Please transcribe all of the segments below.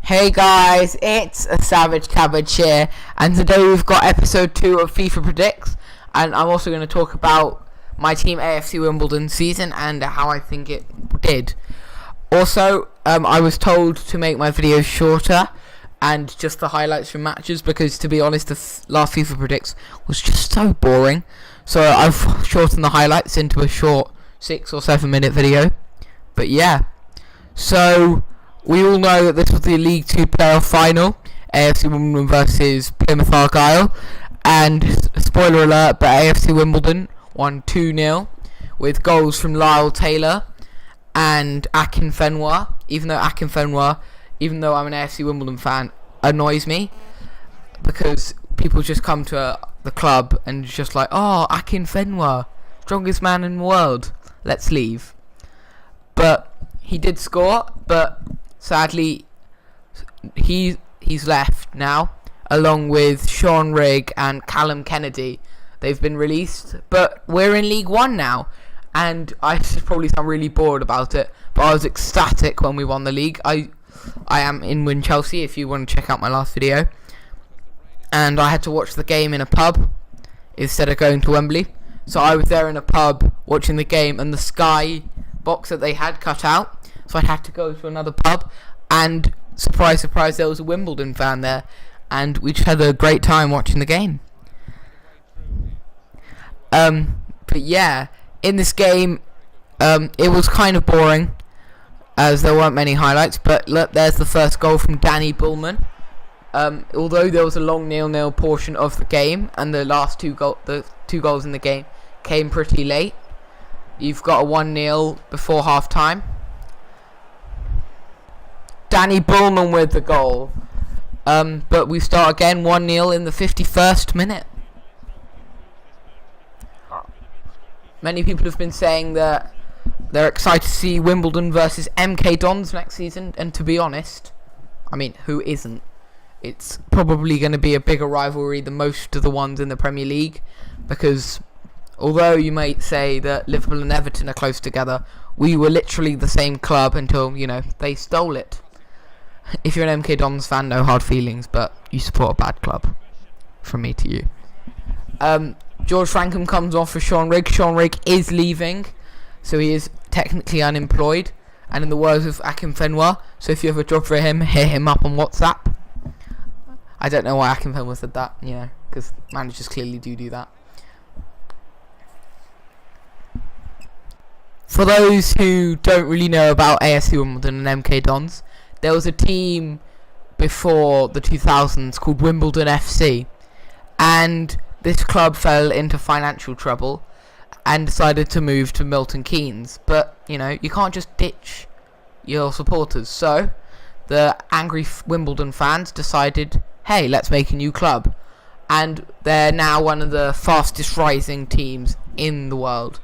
Hey guys, it's a Savage Cabbage here, and today we've got episode 2 of FIFA Predicts, and I'm also going to talk about my team AFC Wimbledon season and how I think it did. Also, I was told to make my videos shorter and just the highlights from matches because, to be honest, the last FIFA Predicts was just so boring. So I've shortened the highlights into a short 6 or 7 minute video. But yeah, so we all know that this was the League 2 playoff final, AFC Wimbledon versus Plymouth Argyle, and spoiler alert, but AFC Wimbledon won 2-0 with goals from Lyle Taylor and Akinfenwa. Even though I'm an AFC Wimbledon fan, annoys me because people just come to the club and just like, oh, Akinfenwa, strongest man in the world, let's leave. But he did score, but sadly he's left now, along with Sean Rigg and Callum Kennedy. They've been released, but we're in League 1 now, and I should probably sound really bored about it, but I was ecstatic when we won the league. I am in Win Chelsea, if you want to check out my last video, and I had to watch the game in a pub instead of going to Wembley. So I was there in a pub watching the game, and the Sky box that they had cut out, so I had to go to another pub, and surprise, surprise, there was a Wimbledon fan there, and we just had a great time watching the game. But yeah, in this game, it was kind of boring, as there weren't many highlights, but look, there's the first goal from Danny Bullman. Although there was a long 0-0 portion of the game, and the last two goals in the game came pretty late. You've got a 1-0 before half time. Danny Bullman with the goal. But we start again, 1-0 in the 51st minute. Many people have been saying that they're excited to see Wimbledon versus MK Dons next season, and to be honest, I mean, who isn't? It's probably going to be a bigger rivalry than most of the ones in the Premier League, because although you might say that Liverpool and Everton are close together, we were literally the same club until, they stole it. If you're an MK Dons fan, no hard feelings, but you support a bad club. From me to you. George Frankham comes off for Sean Rigg. Sean Rigg is leaving, so he is technically unemployed. And in the words of Akinfenwa, so if you have a job for him, hit him up on WhatsApp. I don't know why Akinfenwa said that, because managers clearly do that. For those who don't really know about AFC Wimbledon and MK Dons, there was a team before the 2000s called Wimbledon FC, and this club fell into financial trouble and decided to move to Milton Keynes. But, you can't just ditch your supporters. So, the angry Wimbledon fans decided, hey, let's make a new club. And they're now one of the fastest rising teams in the world,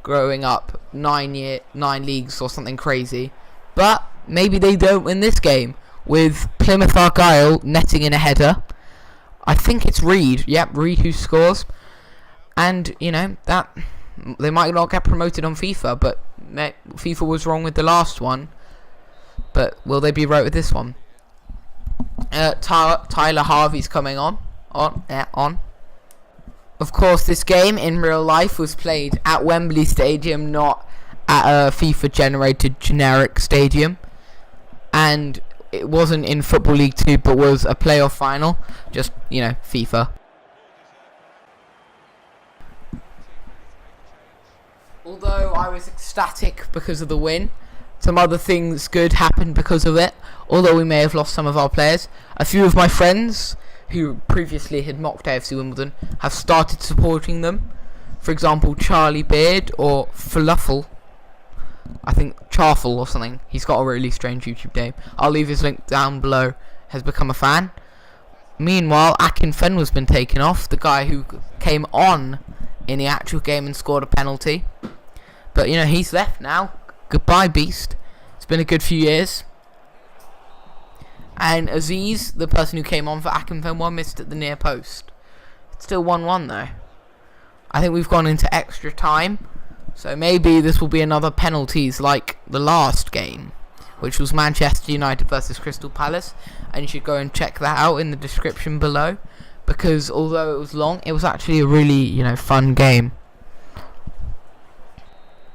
growing up 9 leagues or something crazy. But maybe they don't win this game, with Plymouth Argyle netting in a header. I think it's Reed. Yep, Reed who scores. And, that they might not get promoted on FIFA, but FIFA was wrong with the last one. But will they be right with this one? Tyler Harvey's coming on. Of course, this game in real life was played at Wembley Stadium, not at a FIFA-generated generic stadium. And it wasn't in Football League 2, but was a playoff final. Just, FIFA. Although I was ecstatic because of the win, some other things good happened because of it. Although we may have lost some of our players, a few of my friends who previously had mocked AFC Wimbledon have started supporting them. For example, Charlie Beard or Falafel. I think Charfel or something. He's got a really strange YouTube name. I'll leave his link down below. Has become a fan. Meanwhile, Akinfenwa's been taken off. The guy who came on in the actual game and scored a penalty. But, he's left now. Goodbye, Beast. It's been a good few years. And Aziz, the person who came on for Akinfenwa, missed at the near post. It's still 1-1 though. I think we've gone into extra time. So maybe this will be another penalties like the last game, which was Manchester United versus Crystal Palace, and you should go and check that out in the description below, because although it was long, it was actually a really, fun game.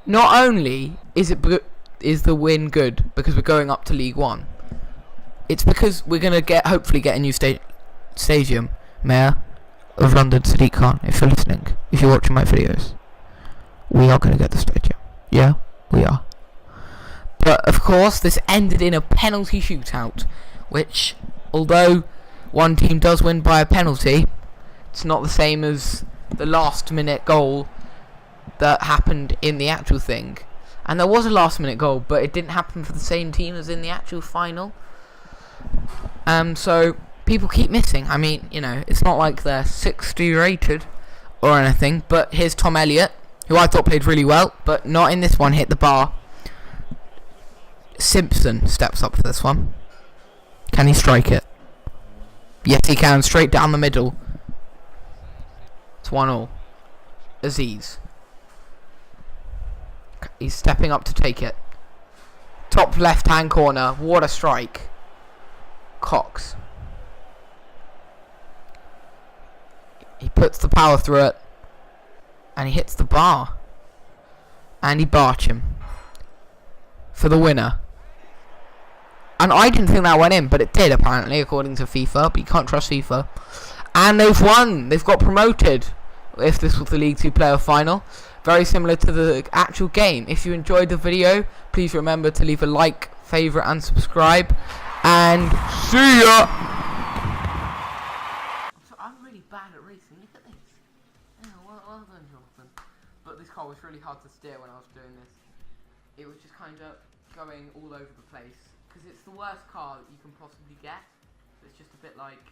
Not only is the win good because we're going up to League One, it's because we're gonna hopefully get a new stadium. Mayor of London, Sadiq Khan, if you're listening, if you're watching my videos, we are gonna get the stadium. Yeah, we are. But of course, this ended in a penalty shootout, which, although one team does win by a penalty, it's not the same as the last-minute goal that happened in the actual thing. And there was a last-minute goal, but it didn't happen for the same team as in the actual final. So people keep missing. I mean, it's not like they're 60 rated or anything. But here's Tom Elliott, who I thought played really well, but not in this one. Hit the bar. Simpson steps up for this one. Can he strike it? Yes, he can. Straight down the middle. It's 1-1. Aziz. He's stepping up to take it. Top left-hand corner. What a strike. Cox. He puts the power through it. And he hits the bar. Andy Barcham. For the winner. And I didn't think that went in, but it did apparently, according to FIFA. But you can't trust FIFA. And they've won. They've got promoted. If this was the League 2 playoff final. Very similar to the actual game. If you enjoyed the video, please remember to leave a like, favourite and subscribe. And see ya! So I'm really bad at racing. Look at this. Yeah, well done, Jonathan. But this car was really hard to steer when I was doing this. It was just kind of going all over the place. Because it's the worst car that you can possibly get. It's just a bit like...